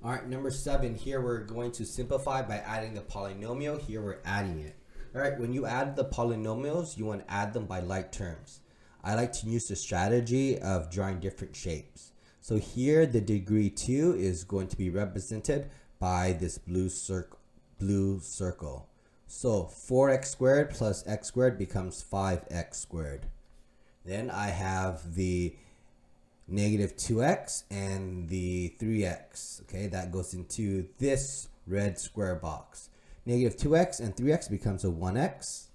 All right, number 7, here we're going to simplify by adding the polynomial. Here we're adding it. All right, when you add the polynomials, you want to add them by like terms. I like to use the strategy of drawing different shapes. So here the degree 2 is going to be represented by this blue circle. So 4x squared plus x squared becomes 5x squared. Then I have the negative 2x and the 3x. Okay, that goes into this red square box. Negative 2x and 3x becomes a 1x.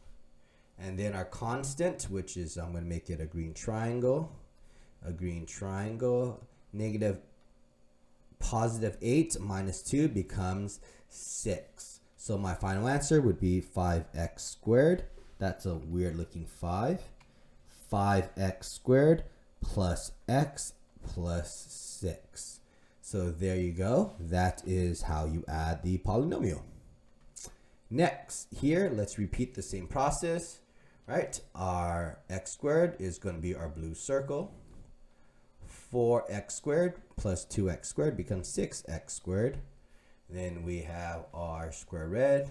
And then our constant, which is, I'm going to make it a green triangle. Negative positive 8 minus 2 becomes 6. So my final answer would be 5x squared. That's a weird looking 5. 5x squared plus x plus 6. So there you go. That is how you add the polynomial. Next, here, let's repeat the same process. Right? Our x squared is going to be our blue circle. 4x squared plus 2x squared becomes 6x squared. Then we have our square red.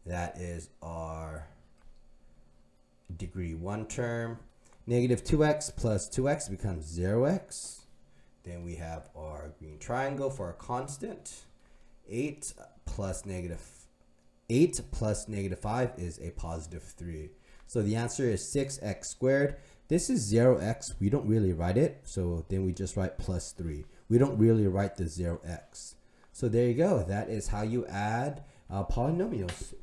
That is our degree 1 term. Negative 2x plus 2x becomes 0x. Then we have our green triangle for our constant. 8 plus negative 5 is a positive 3. So the answer is 6x squared. This is 0x. We don't really write it. So then we just write plus 3. We don't really write the 0x. So there you go. That is how you add polynomials.